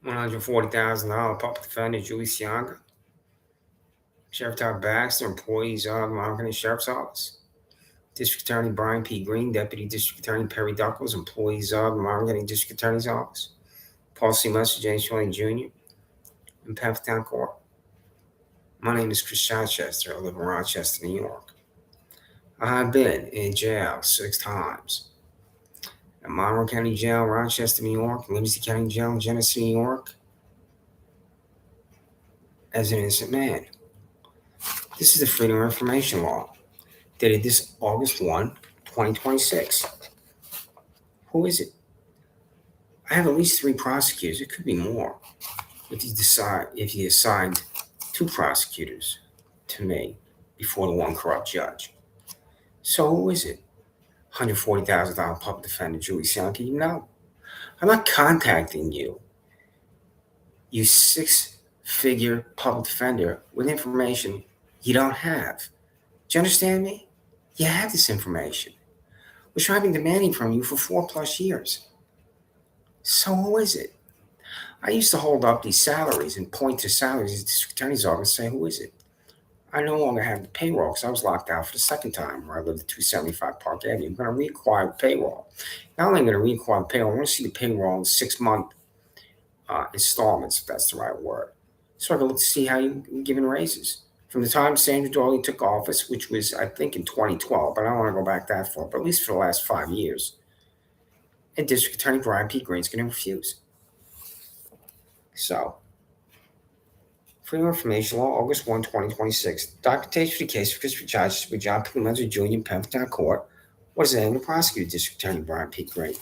$140,000 public defender Julie Cianca, Sheriff Todd Baxter, employees of Monmouth County Sheriff's Office, District Attorney Brian P. Green, Deputy District Attorney Perry Duckles, employees of Monmouth County District Attorney's Office, Paul C. Messer, James Swain Jr., and Penn Court. My name is Chris Rochester. I live in Rochester, New York. I have been in jail 6 times. At Monroe County Jail, Rochester, New York, Lindsay County Jail, Genesee, New York, as an innocent man. This is the Freedom of Information Law, dated this August 1, 2026. Who is it? I have at least 3 prosecutors. It could be more if you assigned 2 prosecutors to me before the one corrupt judge. So who is it? $140,000 public defender Julie Cianca. You know, I'm not contacting you. You 6-figure public defender with information you don't have. Do you understand me? You have this information, which I've been demanding from you for 4+ years. So who is it? I used to hold up these salaries and point to salaries at the district attorney's office and say, who is it? I no longer have the payroll because I was locked out for the second time where I lived at 275 Park Avenue. I'm going to reacquire the payroll. Not only am I going to reacquire the payroll, I want to see the payroll in 6-month installments, if that's the right word. So I can look to see how you're giving raises. From the time Sandra Dawley took office, which was, I think, in 2012, but I don't want to go back that far, but at least for the last 5 years, and District Attorney Brian P. Green's going to refuse. So, Freedom of Information Law, August 1, 2026. Documentation for the case of Christopher Charges with John P. Lenzer Jr. in Penn Court. What is the name of the prosecutor, District Attorney Brian P. Green?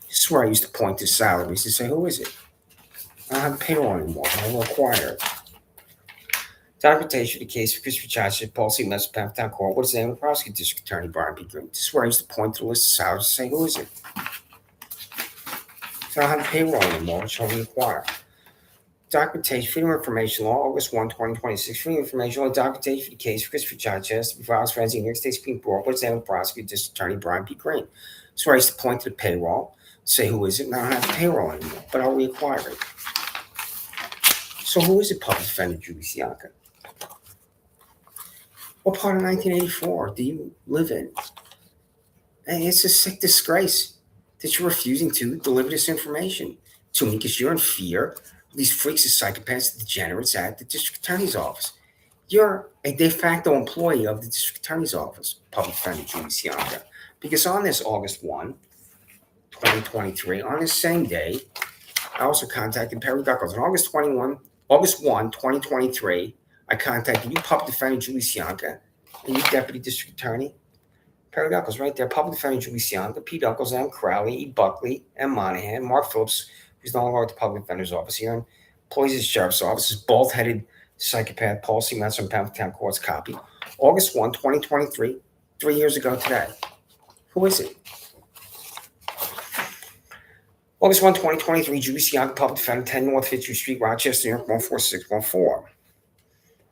This is where I used to point to salaries and say, who is it? I don't have a payroll anymore, but I will acquire it. Documentation for the case of Christopher Charges with Paul C. Messer, Penn Court. What is the name of the prosecutor, District Attorney Brian P. Green? This is where I used to point to the list of salaries and say, who is it? So I don't have a payroll anymore, which I'll reacquire. Documentation, Freedom of Information Law, August 1, 2026. Freedom of Information Law, documentation for the case of Christopher Charges to be filed as New York State Supreme Court. What's the name of the prosecutor, District Attorney Brian P. Green? So I used to point to the payroll, say who is it, and I don't have the payroll anymore, but I'll reacquire it. So who is it, public defender Julie Cianca? What part of 1984 do you live in? And it's a sick disgrace that you're refusing to deliver this information to me because you're in fear of these freaks of psychopaths, degenerates at the district attorney's office. You're a de facto employee of the district attorney's office, public defender Julie Cianca, because on this August 1, 2023, on this same day, I also contacted Perry Duckles. On August 1, 2023, I contacted you, public defender Julie Cianca, and you, deputy district attorney Perry Duckles, right there. Public defender Julie Cianca, P. Duckles, M. Crowley, E. Buckley, M. Monahan, Mark Phillips, who's no longer at the public defender's office here, and employees of the sheriff's office, is bald-headed psychopath Paul C. Messer and Penn Court's copy. August 1, 2023, 3 years ago today. Who is it? August 1, 2023, Julie Cianca, public defender, 10 North Fitzhugh Street, Rochester, New York, 14614.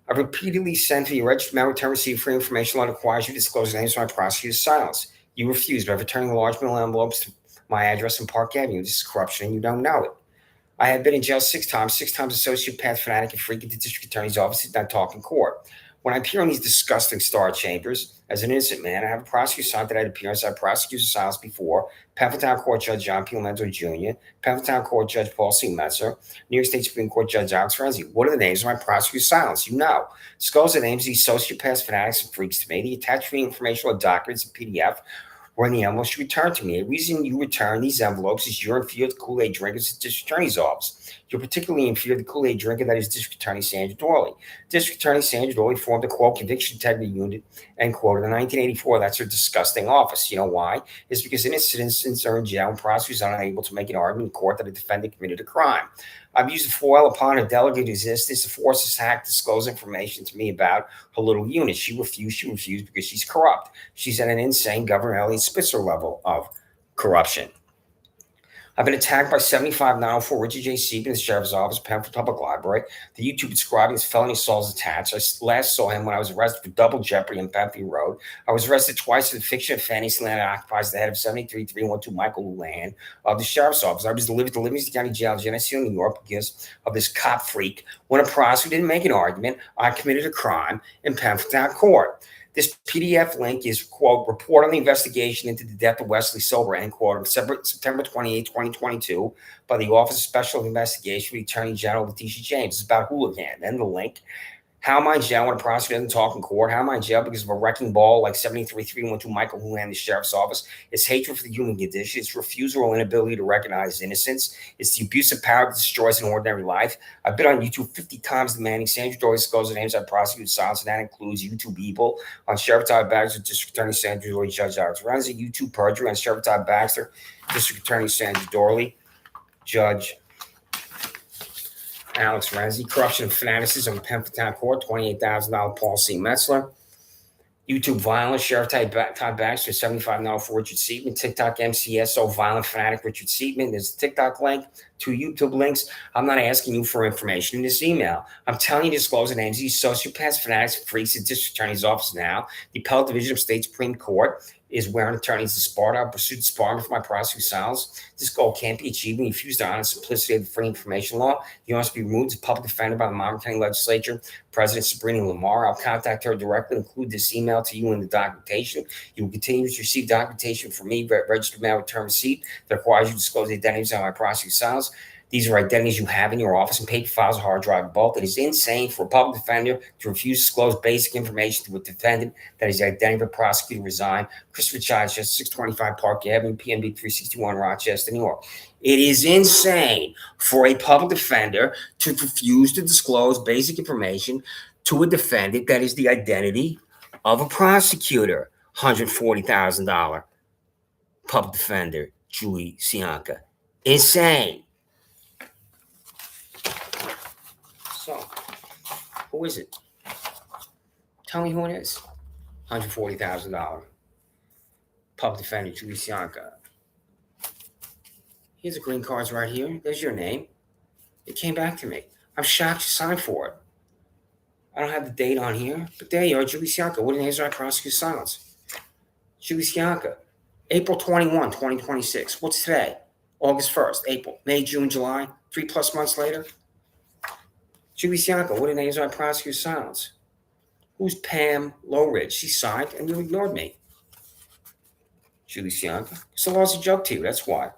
I've repeatedly sent to your registered member to receive free information law that requires you to disclose the names of my prosecutor's silence. You refuse by returning large mail envelopes to my address in Park Avenue. This is corruption and you don't know it. I have been in jail 6 times sociopath, fanatic, and freak at the district attorney's office and not talk in court. When I appear in these disgusting star chambers as an innocent man, I have a prosecutor signed that I'd appear as I prosecutor's silence before Penn Court Judge John P. Lenzer Jr., Penn Court Judge Paul C. Messer, New York State Supreme Court Judge Alex Renzi. What are the names of my prosecutor's silence? You know. Disclose the names of these sociopaths, fanatics, and freaks to me. The attached free informational documents in PDF or in the envelopes you return to me. The reason you return these envelopes is you're in fear of the Kool-Aid drinkers at the district attorney's office. You're particularly in fear of the Kool-Aid drinker that is District Attorney Sandra Dawley. District Attorney Sandra Dawley formed a, quote, conviction integrity unit, end quote, in 1984. That's her disgusting office. You know why? It's because innocent citizens are in jail and prosecutors are unable to make an argument in court that a defendant committed a crime. I've used a foil upon her delegate resistance to force this hack to disclose information to me about her little unit. She refused because she's corrupt. She's at an insane Governor Elliot Spitzer level of corruption. I've been attacked by 75-904 Richard J. Sieben in the Sheriff's Office, Penfield Public Library. The YouTube describing his felony assault is attached. I last saw him when I was arrested for double jeopardy on Penfield Road. I was arrested twice for the fiction of Fantasyland that occupies the head of 73312 Michael Lulan of the Sheriff's Office. I was delivered to Livingston County Jail, Geneseo, New York, because of this cop freak. When a prosecutor didn't make an argument, I committed a crime in Penfield Town Court. This PDF link is, quote, report on the investigation into the death of Wesley Silver, end quote, on September 28, 2022, by the Office of Special Investigation for the Attorney General Letitia James. It's about hooligan. Then the link. How am I in jail when a prosecutor doesn't talk in court? How am I in jail because of a wrecking ball like 73312 Michael Houlihan, the Sheriff's Office? It's hatred for the human condition. It's refusal or inability to recognize innocence. It's the abuse of power that destroys an ordinary life. I've been on YouTube 50 times demanding Sandra Dory disclose the names I prosecuted silence, and that includes YouTube people on Sheriff Todd Baxter, District Attorney Sandra Dory, Judge Alex Renzi, YouTube perjury on Sheriff Todd Baxter, District Attorney Sandra Dory, Judge Alex Renzi, corruption and fanaticism on Penfield Town Court, $28,000 Paul C. Metzler. YouTube violence, Sheriff Todd Baxter, 75-904 Richard Seaman. TikTok MCSO, violent fanatic Richard Seaman. There's a TikTok link, 2 YouTube links. I'm not asking you for information in this email. I'm telling you to disclose the names of these sociopaths, fanatics, freaks at District Attorney's Office now. The Appellate Division of State Supreme Court is wearing attorneys to Sparta. I'll pursue disbarment for my prosecuting silence. This goal can't be achieved when you refuse the honest simplicity of the free information law. You must be removed as a public defender by the Monmouth County Legislature, President Sabrina Lamar. I'll contact her directly, include this email to you in the documentation. You will continue to receive documentation from me, registered mail return receipt that requires you to disclose the identities of my prosecuting silence. These are identities you have in your office and paper files, a hard drive, both. It is insane for a public defender to refuse to disclose basic information to a defendant that is the identity of a prosecutor. Resign. Christopher Chichester, 625 Park Avenue, PNB 361, Rochester, New York. It is insane for a public defender to refuse to disclose basic information to a defendant that is the identity of a prosecutor. $140,000 public defender, Julie Cianca. Insane. So, who is it? Tell me who it is. $140,000 public defender, Julie Cianca. Here's the green cards right here. There's your name. It came back to me. I'm shocked you signed for it. I don't have the date on here, but there you are, Julie Cianca. What names are I prosecute silence? Julie Cianca. April 21, 2026. What's today? August 1st, April, May, June, July. 3+ months later. Julie Cianca, what names are I prosecute silence? Who's Pam Lowridge? She signed and you ignored me. Julie Cianca. Because the law's a joke to you, that's why.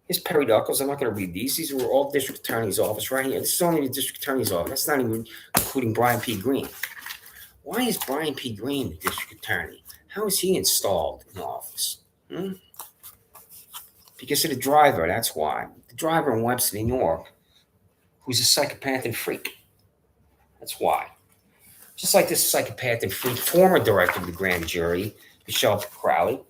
Here's Perry Duckles. I'm not going to read these. These were all District Attorney's Office right here. This is only the District Attorney's Office. That's not even including Brian P. Green. Why is Brian P. Green the District Attorney? How is he installed in office? Because of the driver, that's why. The driver in Webster, New York, who's a psychopath and freak. That's why. Just like this psychopath and freak, former director of the grand jury, Michelle Crowley.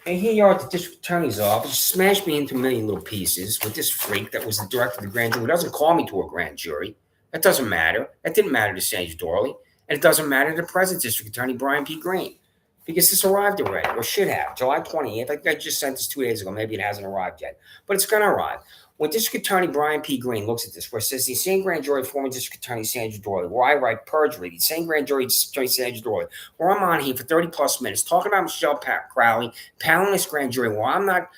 And here you are at the District Attorney's Office, smashed me into a million little pieces with this freak that was the director of the grand jury, who doesn't call me to a grand jury. That doesn't matter. That didn't matter to Sandra Dory. And it doesn't matter to the present District Attorney, Brian P. Green. Because this arrived already, or should have. July 28th. I think I just sent this 2 days ago. Maybe it hasn't arrived yet. But it's going to arrive. When District Attorney Brian P. Green looks at this, where it says the same grand jury former District Attorney Sandra Dory, where I write perjury, the same grand jury Attorney Sandra Dory, where I'm on here for 30+ minutes talking about Michelle Crowley, panel this grand jury, where I'm not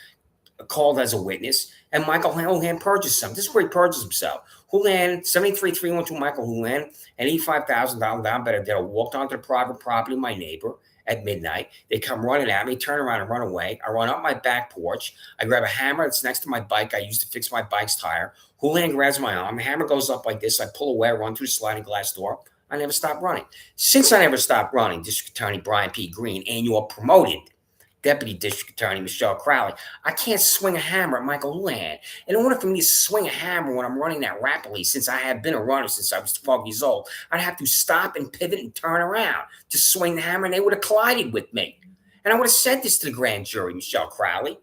called as a witness, and Michael Houlihan purges something. This is where he purges himself. Houlihan, 73-312 Michael Houlihan, and $85,000 down better that walked onto the private property of my neighbor at midnight. They come running at me, turn around and run away. I run up my back porch. I grab a hammer that's next to my bike I used to fix my bike's tire. Houlihan grabs my arm. The hammer goes up like this. I pull away, run through the sliding glass door. I never stopped running. Since I never stopped running, District Attorney Brian P. Green and your promoted Deputy District Attorney Michelle Crowley, I can't swing a hammer at Michael Houlihan. In order for me to swing a hammer when I'm running that rapidly, since I have been a runner since I was 12 years old, I'd have to stop and pivot and turn around to swing the hammer, and they would have collided with me. And I would have said this to the grand jury, Michelle Crowley.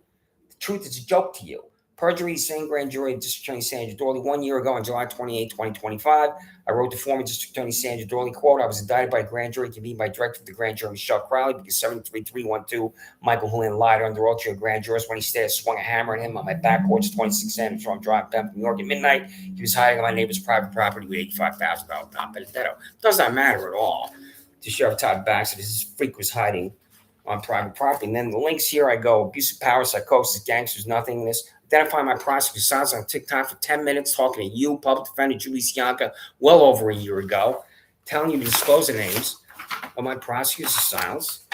The truth is a joke to you. Perjury, same grand jury, District Attorney Sandra Dorley. 1 year ago, on July 28, 2025, I wrote to former District Attorney Sandra Dorley, quote, I was indicted by a grand jury convened by Director of the Grand Jury, Michelle Crowley, because 73312 Michael Julian lied under oath to a grand jurist when he stared, swung a hammer at him on my back porch, 26 Sanders Farm Drive, Bethel, New York, at midnight. He was hiding on my neighbor's private property with $85,000 non benedetto. Does not matter at all to Sheriff Todd Baxter. This freak was hiding on private property. And then the links here I go: abusive power, psychosis, gangsters, nothingness. Identify my prosecutor. Silence on TikTok for 10 minutes, talking to you, public defender Julie Cianca, well over a year ago, telling you to disclose the names of my prosecutors of silence,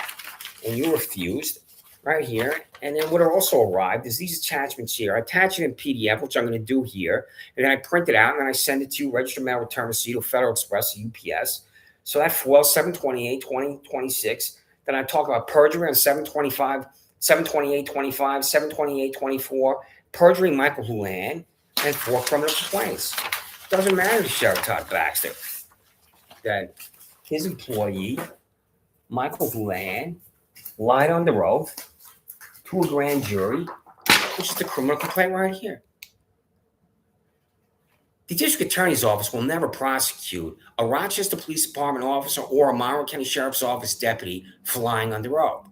and you refused right here. And then what also arrived is these attachments here. I attach it in PDF, which I'm going to do here, and then I print it out, and then I send it to you, registered mail return receipt, or Federal Express, or UPS. So that foils 7/28/2026. Then I talk about perjury on 7/25, 7/28/25, 7/28/24, perjury Michael Houlihan, and 4 criminal complaints. Doesn't matter to Sheriff Todd Baxter that his employee, Michael Houlihan, lied under oath to a grand jury, which is the criminal complaint right here. The District Attorney's Office will never prosecute a Rochester Police Department officer or a Monroe County Sheriff's Office deputy for lying under oath,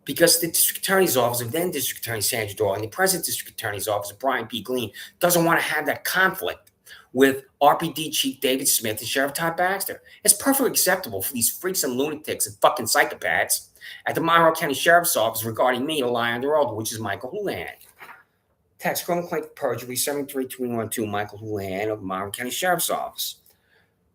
because the District Attorney's Office of then District Attorney Sandra Dorr and the present District Attorney's Office of Brian P. Glean doesn't want to have that conflict with RPD Chief David Smith and Sheriff Todd Baxter. It's perfectly acceptable for these freaks and lunatics and fucking psychopaths at the Monroe County Sheriff's Office regarding me to lie under oath, which is Michael Houlihan. Text criminal complaint for perjury 73312 Michael Houlihan of the Monroe County Sheriff's Office.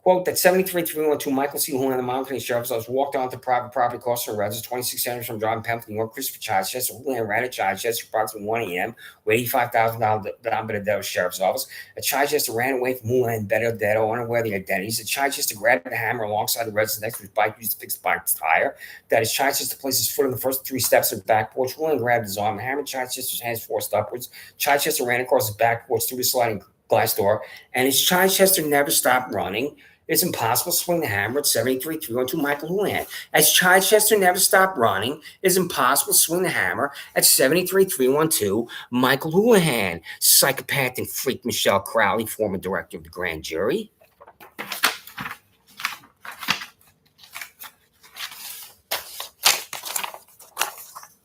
Quote, that 73312 Michael C. Houlihan of the Monroe County Sheriff's Office walked onto private property across from residence 26 Sanders from driving Pemberton, New York, Christopher Chichester. Houlihan ran a Chichester approximately 1 a.m. with $85,000 non benedetto Sheriff's Office. A Chichester ran away from Houlihan Benedetto, unaware of the identities. A Chichester grabbed the hammer alongside the residence next to his bike, used to fix the bike's tire. That is, Chichester placed his foot on the first 3 steps of the back porch. Houlihan grabbed his arm and hammered Chichester's hands forced upwards. Chichester ran across his back porch through the sliding glass door, and as Chichester never stopped running, it's impossible to swing the hammer at 73312 Michael Houlihan. As Chichester never stopped running, it's impossible to swing the hammer at 73312 Michael Houlihan. Psychopath and freak Michelle Crowley, former director of the grand jury.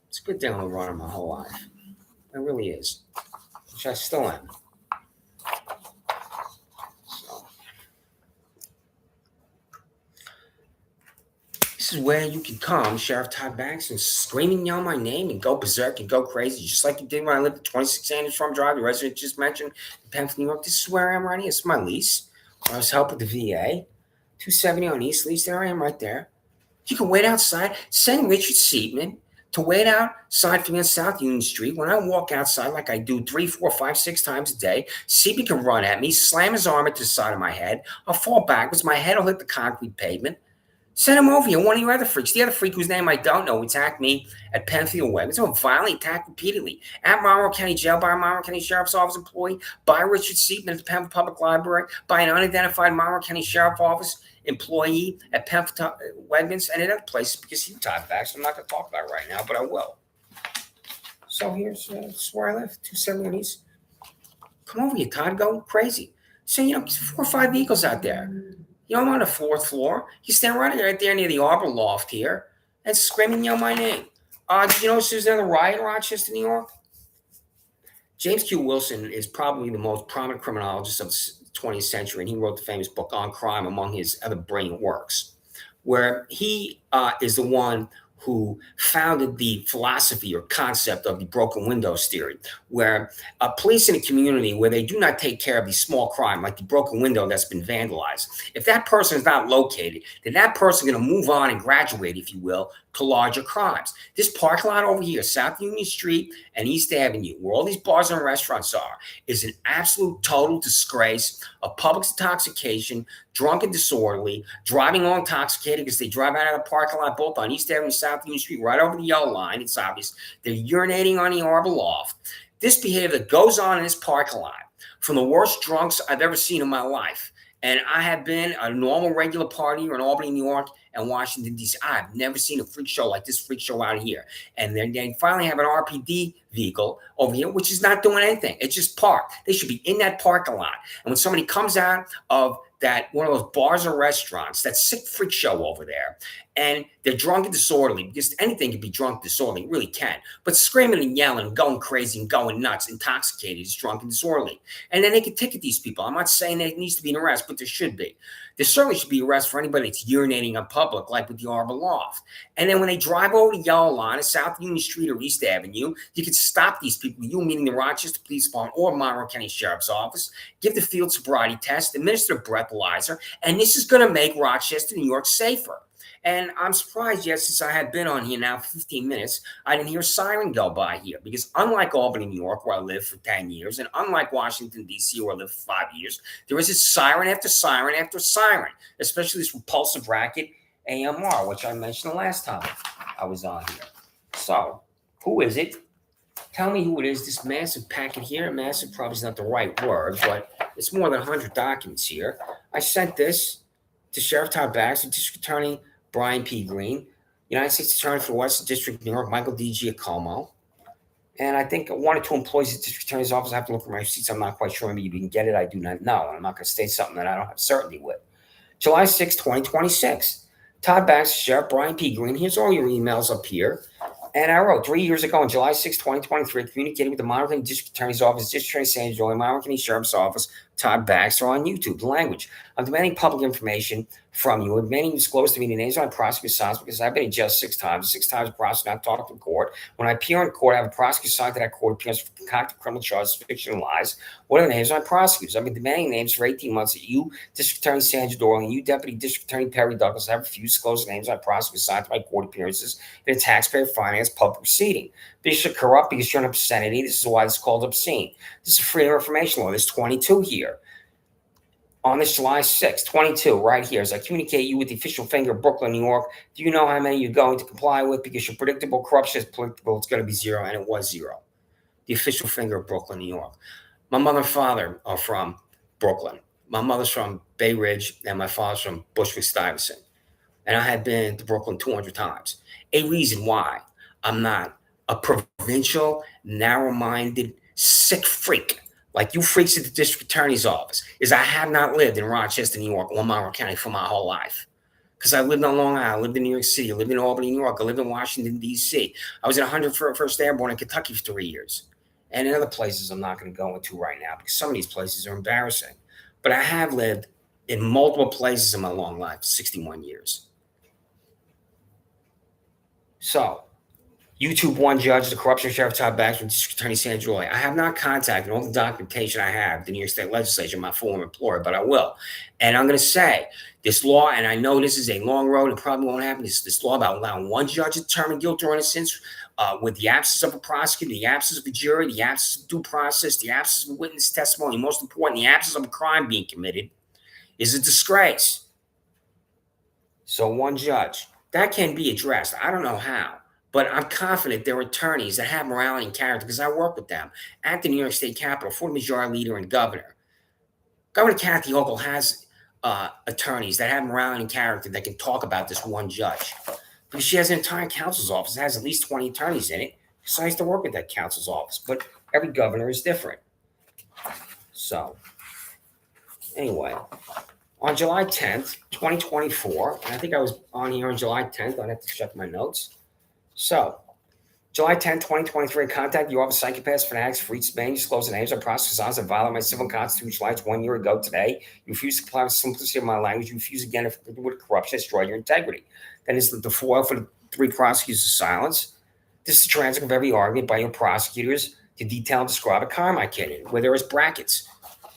It's a good thing I'm running my whole life. It really is. Which I still am. This is where you can come, Sheriff Todd Baxter, and scream and yell my name and go berserk and go crazy, just like you did when I lived at 26 Sanders Farm Drive, the resident just mentioned in Pemberton, New York. This is where I am right here. It's my lease. I was helping the VA. 270 on East Lease. There I am right there. You can wait outside. Send Richard Seatman to wait outside for me on South Union Street. When I walk outside like I do 3, 4, 5, 6 times a day, Seatman can run at me, slam his arm into the side of my head. I'll fall backwards. My head will hit the concrete pavement. Send him over here. One of your other freaks. The other freak whose name I don't know attacked me at Penfield Web. It's a violently attacked repeatedly at Monroe County Jail by a Monroe County Sheriff's Office employee, by Richard Seatman at the Penfield Public Library, by an unidentified Monroe County Sheriff's Office employee at Penfield Wegmans, and in other places, because he Todd Baxter. I'm not going to talk about it right now, but I will. So here's where I live, 270 on East. Come over here, Todd. Go crazy. So, 4 or 5 vehicles out there. I'm on the 4th floor. You stand right there near the Arbor Loft here and scream and yell my name. Did you know there's another riot in Rochester, New York? James Q. Wilson is probably the most prominent criminologist of the 20th century, and he wrote the famous book On Crime, among his other brilliant works, where he is the one who founded the philosophy or concept of the broken windows theory, where police in a community where they do not take care of the small crime, like the broken window that's been vandalized, if that person is not located, then that person is going to move on and graduate, if you will, to larger crimes. This parking lot over here, South Union Street and East Avenue, where all these bars and restaurants are, is an absolute total disgrace of public intoxication, drunk and disorderly, driving all intoxicated because they drive out of the parking lot both on East Avenue, South Union Street, right over the yellow line. It's obvious. They're urinating on the Arbor Loft. This behavior that goes on in this parking lot from the worst drunks I've ever seen in my life And I have been a normal regular party in Albany, New York, and Washington, D.C. I've never seen a freak show like this freak show out here. And then they finally have an RPD vehicle over here, which is not doing anything. It's just parked. They should be in that parking lot. And when somebody comes out of that one of those bars or restaurants, that sick freak show over there, and they're drunk and disorderly, because anything can be drunk and disorderly, it really can. But screaming and yelling, going crazy and going nuts, intoxicated is drunk and disorderly. And then they can ticket these people. I'm not saying there needs to be an arrest, but there should be. There certainly should be arrest for anybody that's urinating in public, like with the Arbor Loft. And then when they drive over the yellow line at South Union Street or East Avenue, you can stop these people, you meaning the Rochester Police Department or Monroe County Sheriff's Office, give the field sobriety test, administer a breathalyzer, and this is going to make Rochester, New York safer. And I'm surprised, yet since I had been on here now for 15 minutes, I didn't hear a siren go by here. Because unlike Albany, New York, where I lived for 10 years, and unlike Washington, D.C., where I lived for 5 years, there is a siren after siren after siren, especially this repulsive racket AMR, which I mentioned the last time I was on here. So, who is it? Tell me who it is. This massive packet here, massive probably is not the right word, but it's more than 100 documents here. I sent this to Sheriff Todd Baxter, District Attorney Brian P. Green, United States Attorney for Western District of New York, Michael D. Giacomo. And I think one or two employees at the District Attorney's Office. I have to look at my receipts. I'm not quite sure. Maybe you can get it. I do not know. I'm not going to state something that I don't have certainty with. July 6, 2026. Todd Baxter, Sheriff Brian P. Green. Here's all your emails up here. And I wrote 3 years ago on July 6, 2023, communicating with the Monroe County District Attorney's Office, District Attorney San Angelo, Monroe County Sheriff's Office, Todd Baxter on YouTube. The language. I'm demanding public information from you. I'm demanding you disclose to me the names of my prosecutor signs because I've been in jail 6 times. 6 times a prosecutor not talked in court. When I appear in court, I have a prosecutor signed to that court appearance for concocted criminal charges, fiction, and lies. What are the names of my prosecutors? I've been demanding names for 18 months that you, District Attorney Sandra and you, Deputy District Attorney Perry Douglas, have refused to disclose the names of my prosecutors signed to my court appearances in a taxpayer financed public proceeding. This is corrupt because you're an obscenity. This is why it's called obscene. This is freedom of information law. There's 22 here. On this July 6th, 22, right here, as I communicate you with the official finger of Brooklyn, New York, do you know how many you're going to comply with? Because your predictable corruption is predictable. It's going to be 0, and it was 0. The official finger of Brooklyn, New York. My mother and father are from Brooklyn. My mother's from Bay Ridge, and my father's from Bushwick-Stuyvesant. And I have been to Brooklyn 200 times. A reason why I'm not a provincial, narrow-minded, sick freak like you freaks at the District Attorney's Office is I have not lived in Rochester, New York, or Monroe County for my whole life. Because I lived on Long Island, I lived in New York City, I lived in Albany, New York, I lived in Washington, D.C. I was in 101st Airborne in Kentucky for 3 years. And in other places I'm not going to go into right now because some of these places are embarrassing. But I have lived in multiple places in my long life, 61 years. So, YouTube one judge, the corruption sheriff Todd Baxter, District Attorney Sandra Joy. I have not contacted all the documentation I have, the New York State Legislature, my former employer, but I will. And I'm going to say this law, and I know this is a long road and probably won't happen, this law about allowing one judge to determine guilt or innocence with the absence of a prosecutor, the absence of a jury, the absence of due process, the absence of witness testimony, and most important, the absence of a crime being committed is a disgrace. So one judge. That can be addressed. I don't know how. But I'm confident there are attorneys that have morality and character because I work with them at the New York State Capitol for the majority leader and governor. Governor Kathy Hochul has attorneys that have morality and character that can talk about this one judge because she has an entire counsel's office. It has at least 20 attorneys in it. So I used to work with that counsel's office. But every governor is different. So, anyway, on July 10th, 2024, and I think I was on here on July 10th. I'd have to check my notes. So, July 10, 2023, contact your office psychopaths, fanatics, freaks, man, disclose the names of prosecutors that violate my civil constitutional rights 1 year ago today. You refuse to comply with the simplicity of my language. You refuse again if with corruption, destroy your integrity. Then is the foil for the 3 prosecutors of silence. This is a transcript of every argument by your prosecutors to detail and describe a crime I committed, where there is brackets.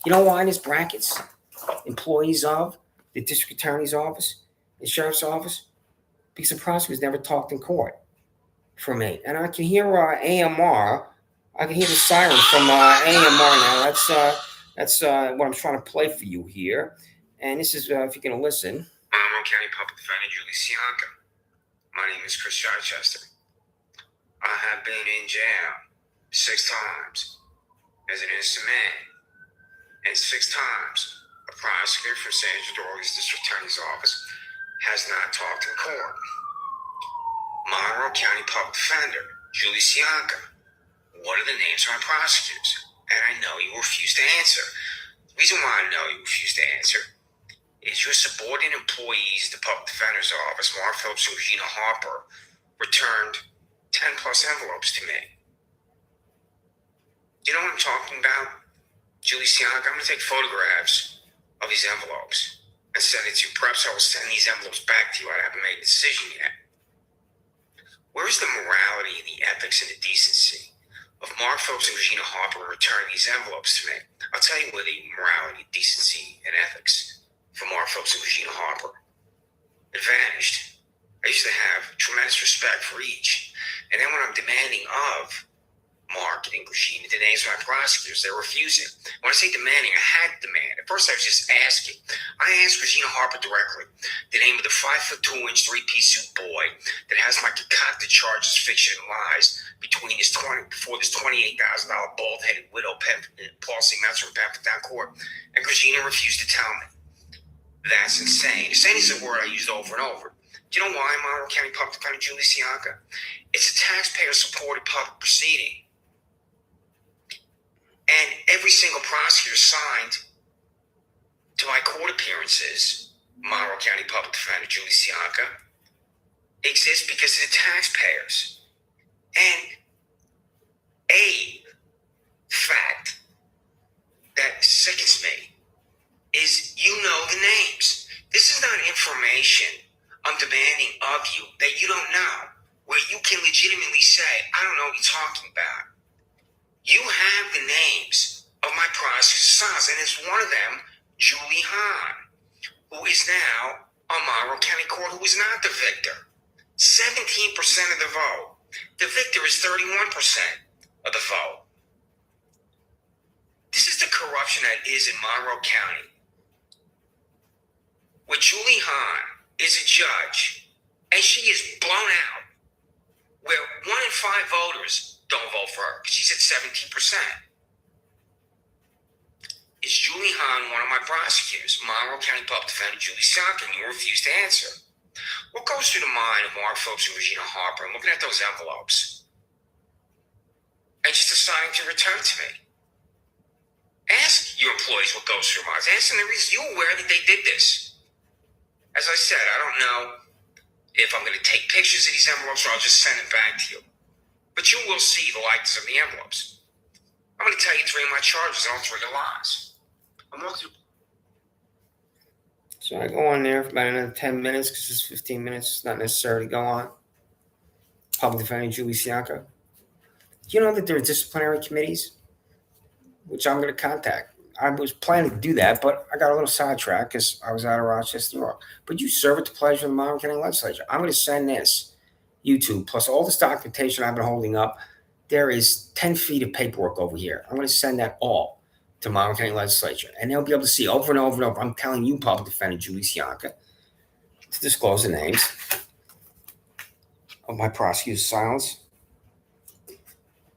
You know why there's brackets? Employees of the district attorney's office, the sheriff's office, because the prosecutors never talked in court. For me, and I can hear AMR. I can hear the siren from AMR now. That's what I'm trying to play for you here. And this is if you're going to listen. Monroe County Public Defender Julie Cianca. My name is Chris Chichester. I have been in jail 6 times as an innocent man, and 6 times A prosecutor from San Andreas District Attorney's Office has not talked in court. Monroe County Public Defender, Julie Cianca. What are the names of my prosecutors? And I know you refuse to answer. The reason why I know you refuse to answer is your subordinate employees at the Public Defender's Office, Mark Phillips and Regina Harper, returned 10 plus envelopes to me. Do you know what I'm talking about? Julie Cianca, I'm going to take photographs of these envelopes and send it to you. Perhaps I will send these envelopes back to you. I haven't made a decision yet. Where's the morality and the ethics and the decency of Mark Phillips and Regina Harper returning these envelopes to me? I'll tell you where the morality, decency, and ethics for Mark Phillips and Regina Harper. It vanished. I used to have tremendous respect for each. And then when I'm demanding of Mark and Regina the names of my prosecutors, they're refusing. When I say demanding, I had to demand. At first I was just asking. I asked Regina Harper directly the name of the 5'2" three-piece suit boy that has my concocted charges, fiction, and lies before this $28,000 bald-headed widow Paul C. Metzer in Penn Court. And Regina refused to tell me. That's insane. Insane is a word I used over and over. Do you know why, Monroe County Public Defender Julie Cianca? It's a taxpayer-supported public proceeding. And every single prosecutor signed to my court appearances, Monroe County Public Defender Julie Cianca, exists because of the taxpayers. And a fact that sickens me is you know the names. This is not information I'm demanding of you that you don't know, where you can legitimately say, I don't know what you're talking about. You have the names of my prosecutors, and it's one of them, Julie Hahn, who is now on Monroe County Court, who is not the victor. 17% of the vote. The victor is 31% of the vote. This is the corruption that is in Monroe County, where Julie Hahn is a judge, and she is blown out, where 1 in 5 voters don't vote for her because she's at 17%. Is Julie Hahn one of my prosecutors? Monroe County Public Defender Julie Cianca, and you refuse to answer. What goes through the mind of Mark Phillips and Regina Harper and looking at those envelopes and just deciding to return to me? Ask your employees what goes through their minds. Ask them the reason. You aware that they did this? As I said, I don't know if I'm going to take pictures of these envelopes or I'll just send them back to you. But you will see the likeness of the envelopes. I'm going to tell you 3 of my charges and all 3 are lies. I'm walking through. So I go on there for about another 10 minutes because it's 15 minutes. It's not necessary to go on. Public Defender Julie Cianca. Do you know that there are disciplinary committees, which I'm going to contact? I was planning to do that, but I got a little sidetracked because I was out of Rochester, New York. But you serve at the pleasure of the Monroe County Legislature. I'm going to send this. YouTube, plus all this documentation I've been holding up, there is 10 feet of paperwork over here. I'm going to send that all to Monroe County Legislature, and they'll be able to see over and over and over. I'm telling you, Public Defender Julie Cianca, to disclose the names of my prosecutor's silence,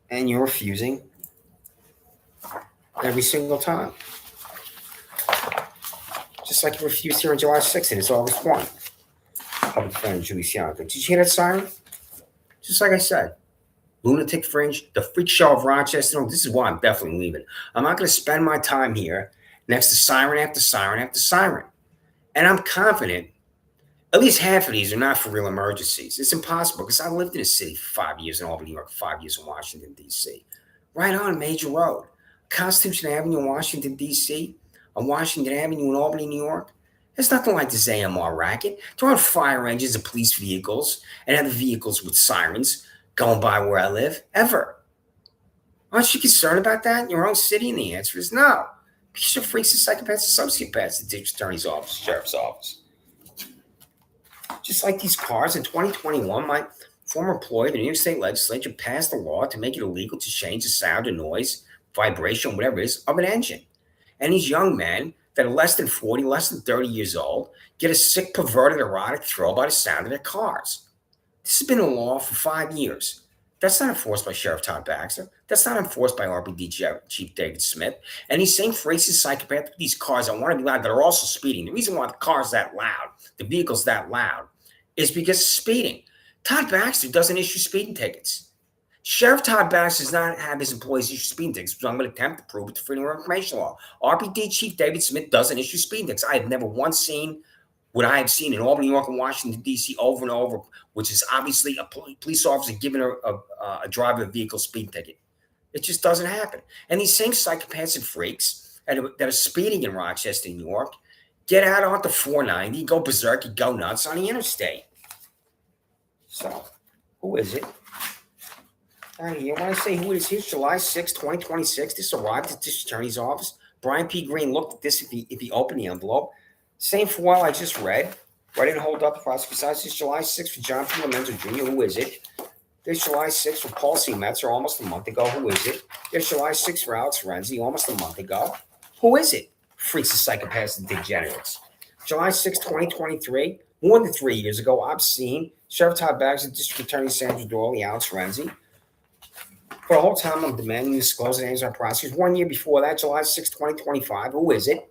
and you're refusing every single time. Just like you refused here on July 6th, and it's August 1. Public Defender Julie Cianca. Did you hear that siren? Just like I said, lunatic fringe, the freak show of Rochester. No, this is why I'm definitely leaving. I'm not going to spend my time here next to siren after siren after siren. And I'm confident at least half of these are not for real emergencies. It's impossible because I lived in a city for 5 years in Albany, New York, 5 years in Washington, D.C. Right on a major road. Constitution Avenue in Washington, D.C., on Washington Avenue in Albany, New York. There's nothing like this AMR racket. There aren't fire engines and police vehicles and other vehicles with sirens going by where I live, ever. Aren't you concerned about that in your own city? And the answer is no. Because you're freaks and psychopaths and sociopaths at the district attorney's office, sheriff's office. Just like these cars, in 2021, my former employee, the New York State Legislature, passed a law to make it illegal to change the sound or noise, vibration, whatever it is, of an engine. And these young men that are less than 40, less than 30 years old, get a sick, perverted, erotic thrill by the sound of their cars. This has been a law for 5 years That's not enforced by Sheriff Todd Baxter. That's not enforced by RBD Chief David Smith. And these same racist psychopaths with these cars that want to be loud that are also speeding. The reason why the car's that loud, the vehicle's that loud, is because of speeding. Todd Baxter doesn't issue speeding tickets. Sheriff Todd Baxter does not have his employees issue speeding tickets, which I'm going to attempt to prove with the Freedom of Information Law. RBD Chief David Smith doesn't issue speeding tickets. I have never once seen what I have seen in Albany, New York, and Washington, D.C. over and over, which is obviously a police officer giving a driver a vehicle speeding ticket. It just doesn't happen. And these same psychopaths and freaks that are speeding in Rochester, New York, get out onto 490, go berserk, and go nuts on the interstate. So, who is it? Right here, when I say who it is, here's July 6, 2026. This arrived at the district attorney's office. Brian P. Green looked at this if he opened the envelope. Same file I just read. I didn't hold up the prosecutor's side. It's July 6 for John P. Lomenzo Jr. Who is it? There's July 6 for Paul C. Metzer, almost a month ago. Who is it? There's July 6 for Alex Renzi, almost a month ago. Who is it? Freaks of psychopaths and degenerates. July 6, 2023, more than 3 years ago, obscene. Sheriff Todd Baxter, District Attorney Sandra Dorley, Alex Renzi. For the whole time, I'm demanding you disclose the names of our prosecutors. 1 year before that, July 6, 2025, who is it?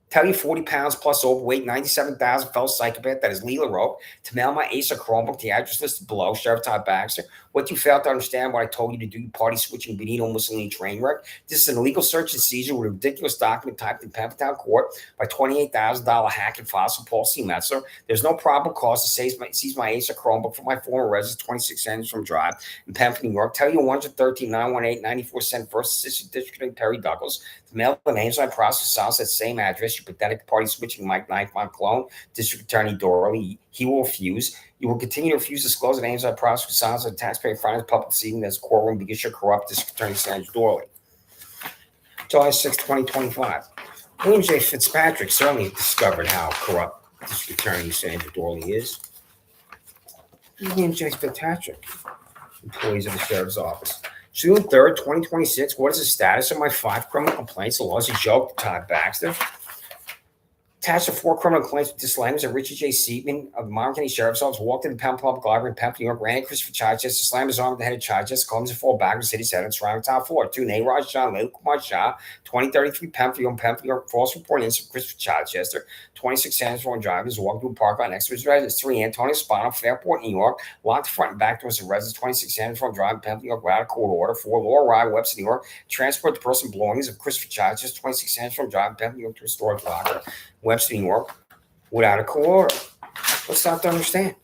Tell you 40 pounds plus overweight, 97,000 fellow psychopath that is Leela Rope to mail my Acer Chromebook, the address listed below, Sheriff Todd Baxter. What you failed to understand, what I told you to do, you party switching Benito Mussolini train wreck. This is an illegal search and seizure with a ridiculous document typed in Pemberton Court by $28,000 hack and files from Paul C. Metzler. There's no probable cause to seize my Acer Chromebook from my former residence, 26 Sandstrom Drive in Pemberton, New York. Tell you 113-918-94 cent First Assistant District Attorney Perry Douglas to mail the names of my process files at the same address. You pathetic party switching Mike Knife on clone, District Attorney Dorley. He will refuse. You will continue to refuse to disclose the names of the prosecutor sounds of the taxpayer finance public deceiving as courtroom because you're corrupt, District Attorney Sandra Dorley. July 6, 2025. William J. Fitzpatrick certainly discovered how corrupt District Attorney Sandra Dorley is. William J. Fitzpatrick, employees of the Sheriff's Office. June 3rd, 2026. What is the status of my 5 criminal complaints? The law is a joke to Todd Baxter. Attached to 4 criminal complaints with disclaimers that Richard J. Seaman of the Monmouth County Sheriff's Office walked into the Pembroke Public Library in Pembroke, New York, ran at Christopher Chichester, slammed his arm at the head of Chichester, caused him to fall backwards, hit his head on surrounding top floor. 2. Nayraj John, Leila Kumar Shah, 2033 Pembroke, New York, false report incident Christopher Chichester, 26 Sandstrom Drive, was walking to a park lot next to his residence. 3. Antonio Spano, Fairport, New York, locked the front and back doors of residence, 26 Sandstrom Drive, Pembroke, New York, without a court order. 4. Laura Rye, Webster, New York, transport the personal belongings of Christopher Chichester, 26 Sandstrom Drive, Pembroke, New York, to a storage locker, Webster, New York, without a court order. What's not to understand?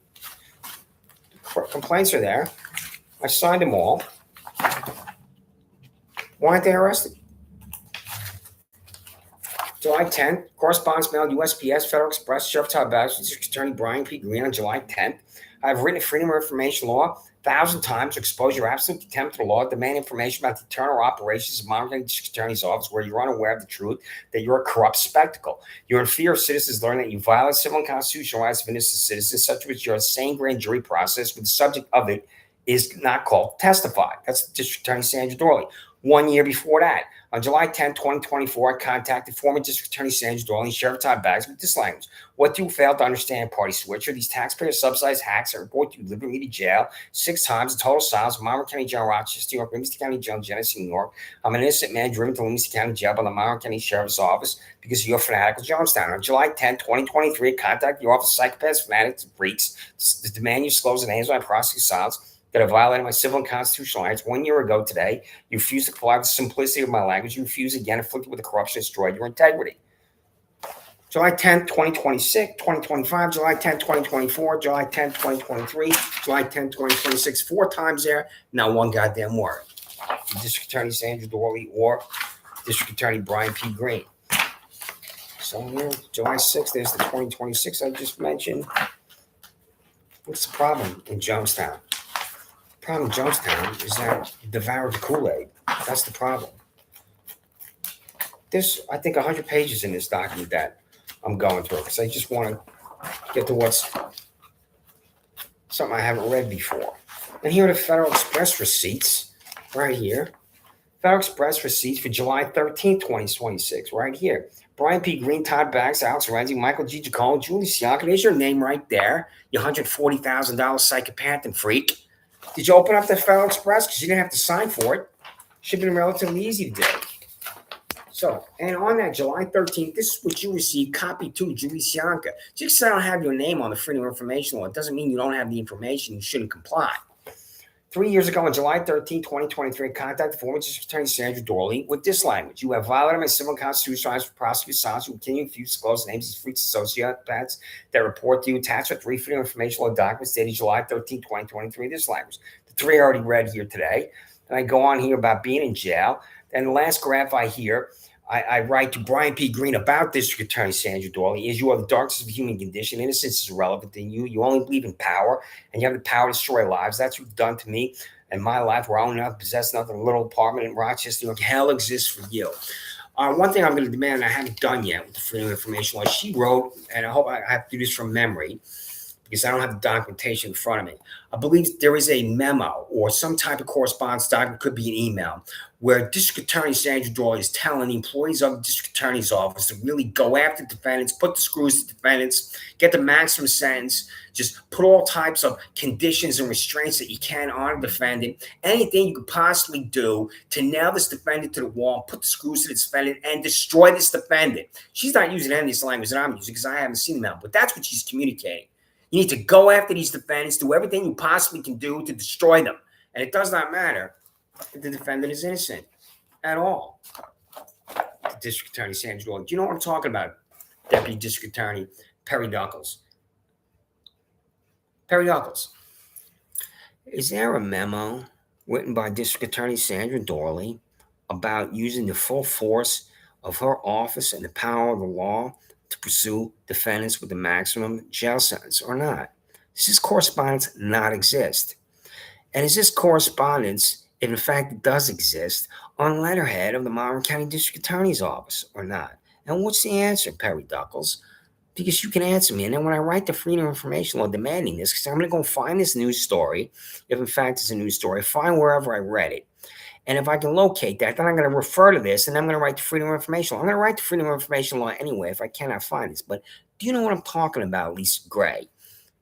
Complaints are there. I signed them all. Why aren't they arrested? July 10th, correspondence mailed USPS, Federal Express, Sheriff Todd Baxter, District Attorney Brian P. Green on July 10th. I've written a Freedom of Information Law 1,000 times to expose your absolute contempt for the law, demand information about the internal operations of Monmouth County District Attorney's Office where you're unaware of the truth, that you're a corrupt spectacle. You're in fear of citizens learning that you violate civil and constitutional rights of innocent citizens, such as your insane grand jury process, with the subject of it is not called to testify. That's District Attorney Sandra Dorley. 1 year before that, on July 10, 2024, I contacted former District Attorney Sandra Dorley and Sheriff Todd Baxter with this language. What do you fail to understand, party switcher? These taxpayer-subsidized hacks that report you delivered me to jail 6 times, in total silence, Monmouth County Jail, Rochester, New York, Livingston County Jail, Genesee, New York. I'm an innocent man driven to Livingston County Jail by the Monmouth County Sheriff's Office because of your fanatical Jonestown. On July 10, 2023, I contacted your office of psychopaths, fanatics, and freaks to demand you disclose the names of my prosecutor's silence that have violated my civil and constitutional rights. 1 year ago today, you refused to comply with the simplicity of my language. You refused again, afflicted with the corruption, destroyed your integrity. July 10th, 2026, 2025, July 10th, 2024, July 10th, 2023, July 10th, 2026, 4 times there, not one goddamn word. District Attorney Sandra Dorley or District Attorney Brian P. Green. So here, July 6th, there's the 2026 I just mentioned. What's the problem in Jonestown? The problem in Jonestown is that you devoured the Kool-Aid. That's the problem. There's, I think, 100 pages in this document that I'm going through because I just want to get to what's something I haven't read before. And here are the Federal Express receipts right here. Federal Express receipts for July 13th, 2026, right here. Brian P. Green, Todd Baxter, Alex Renzi, Michael G. Giacone, Julie Cianca. There's your name right there, you $140,000 psychopath and freak. Did you open up the Federal Express? Because you didn't have to sign for it. Should have been relatively easy to do. So, and on that July 13th, this is what you received, copy 2, Julie Cianca. Just because I don't have your name on the Freedom of Information Law, it doesn't mean you don't have the information, you shouldn't comply. 3 years ago, on July 13, 2023, I contacted former District Attorney Sandra Dorley with this language. You have violated my civil and constitutional rights for prosecutor silence. You continue to disclose names of freaks sociopaths that report to you attached with 3 Freedom of Information Law documents dated July 13, 2023, this language. The 3 I already read here today. And I go on here about being in jail. And the last graph I hear, I write to Brian P. Green about District Attorney Sandra Dorley is you are the darkness of the human condition. Innocence is irrelevant to you. You only believe in power, and you have the power to destroy lives. That's what you've done to me and my life, where I own nothing, possess nothing, a little apartment in Rochester, New York. Hell exists for you. One thing I'm going to demand, I haven't done yet with the Freedom of Information Law, she wrote, and I hope I have to do this from memory, because I don't have the documentation in front of me. I believe there is a memo or some type of correspondence document, could be an email, where District Attorney Sandra Dorley is telling the employees of the District Attorney's Office to really go after defendants, put the screws to defendants, get the maximum sentence, just put all types of conditions and restraints that you can on a defendant, anything you could possibly do to nail this defendant to the wall, put the screws to this defendant, and destroy this defendant. She's not using any of this language that I'm using because I haven't seen them out, but that's what she's communicating. You need to go after these defendants, do everything you possibly can do to destroy them. And it does not matter if the defendant is innocent at all. The District Attorney Sandra Dorley. Do you know what I'm talking about? Deputy District Attorney Perry Duckles. Perry Duckles. Is there a memo written by District Attorney Sandra Dorley about using the full force of her office and the power of the law to pursue defendants with the maximum jail sentence or not? Does this correspondence not exist? And is this correspondence, if in fact it does exist, on letterhead of the Monroe County District Attorney's Office or not? And what's the answer, Perry Duckles? Because you can answer me. And then when I write the Freedom of Information Law demanding this, because I'm going to go find this news story, if in fact it's a news story, find wherever I read it. And if I can locate that, then I'm going to refer to this, and I'm going to write the Freedom of Information Law. I'm going to write the Freedom of Information Law anyway if I cannot find this. But do you know what I'm talking about, Lisa Gray,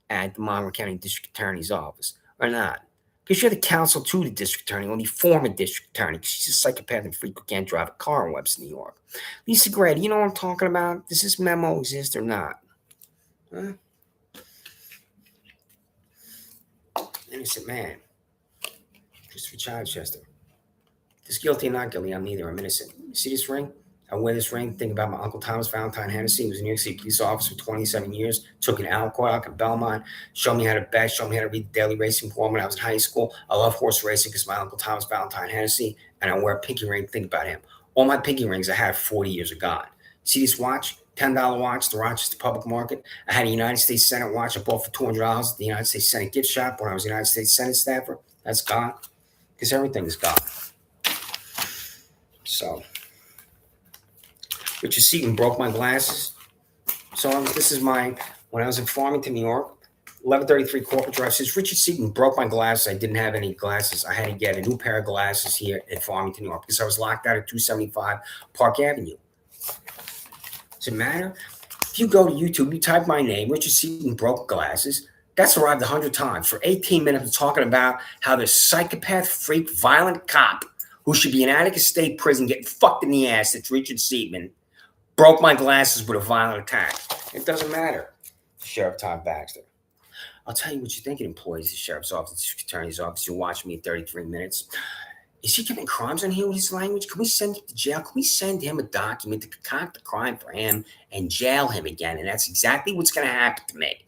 at the Monroe County District Attorney's Office, or not? Because you're the counsel to the district attorney, or the former district attorney, because she's a psychopath and freak who can't drive a car in Webster, New York. Lisa Gray, do you know what I'm talking about? Does this memo exist or not? Huh? Innocent man. Christopher Chichester. Is guilty or not guilty? I'm neither. I'm innocent. You see this ring? I wear this ring. Think about my Uncle Thomas Valentine Hennessy. He was a New York City police officer for 27 years. Took an alcoholic in Belmont. Showed me how to bet. Showed me how to read the Daily Racing Form when I was in high school. I love horse racing because my Uncle Thomas Valentine Hennessy. And I wear a pinky ring. Think about him. All my pinky rings I had 40 years ago. See this watch? $10 watch, the Rochester Public Market. I had a United States Senate watch I bought for $200 at the United States Senate gift shop when I was a United States Senate staffer. That's gone. Because everything is gone. So, Richard Seaton broke my glasses. So this is when I was in Farmington, New York, 1133 Corporate Drive. Since Richard Seaton broke my glasses, I didn't have any glasses. I had to get a new pair of glasses here in Farmington, New York, because I was locked out at 275 Park Avenue. Does it matter? If you go to YouTube, you type my name, Richard Seaton broke glasses. That's arrived 100 times for 18 minutes talking about how the psychopath, freak, violent cop who should be in Atticus State Prison getting fucked in the ass, that's Richard Seaton, broke my glasses with a violent attack. It doesn't matter. Sheriff Todd Baxter. I'll tell you what you think of employees of the Sheriff's Office, the District Attorney's Office, who watch me at 33 minutes. Is he committing crimes on here with his language? Can we send him to jail? Can we send him a document to concoct a crime for him and jail him again? And that's exactly what's going to happen to me.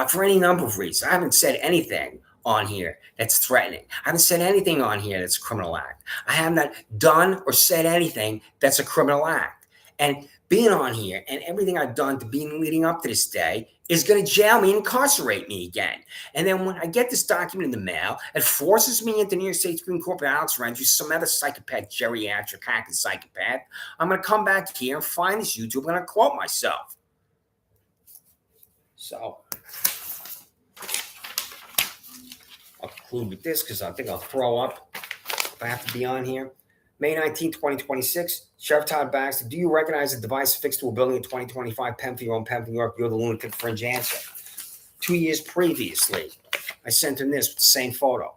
For any number of reasons. I haven't said anything on here that's threatening. I haven't said anything on here that's a criminal act. I have not done or said anything that's a criminal act. And being on here and everything I've done to being leading up to this day is going to jail me and incarcerate me again. And then when I get this document in the mail, it forces me into New York State Supreme Court by Alex Rentry, some other psychopath, geriatric hacking psychopath. I'm going to come back here and find this YouTube and I'm going to quote myself. So I'll conclude with this because I think I'll throw up if I have to be on here. May 19, 2026, Sheriff Todd Baxter, do you recognize a device affixed to a building in 2025, Penfield, New York? You're the lunatic fringe answer. 2 years previously, I sent him this with the same photo.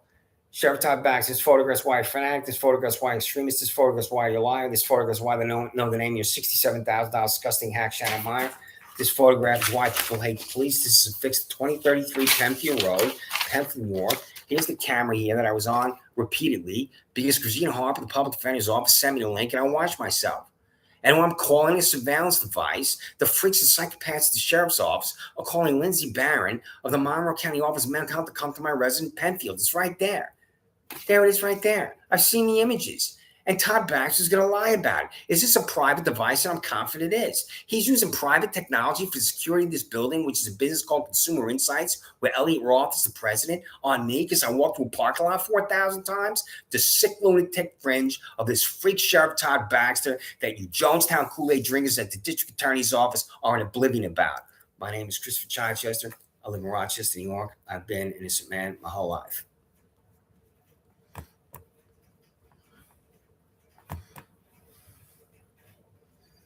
Sheriff Todd Baxter, this photographs why you're fanatic, this photographs why you're extremist, this photographs why you're a liar, this photographs why they know the name of your $67,000 disgusting hack Shannon Meyer. This photograph is why people hate the police. This is fixed 2033 Penfield Road, Penfield, New York. Here's the camera here that I was on repeatedly because Christina Harper, the public defender's office, sent me the link and I watched myself. And when I'm calling a surveillance device, the freaks and psychopaths at the sheriff's office are calling Lindsey Barron of the Monroe County Office of Mental Health to come to my resident Penfield. It's right there. There it is right there. I've seen the images. And Todd Baxter's going to lie about it. Is this a private device? And I'm confident it is. He's using private technology for the security of this building, which is a business called Consumer Insights, where Elliot Roth is the president, on me because I walked through a parking lot 4,000 times. The sick lunatic fringe of this freak Sheriff Todd Baxter that you Jonestown Kool-Aid drinkers at the district attorney's office are in oblivion about. My name is Christopher Chichester. I live in Rochester, New York. I've been an innocent man my whole life.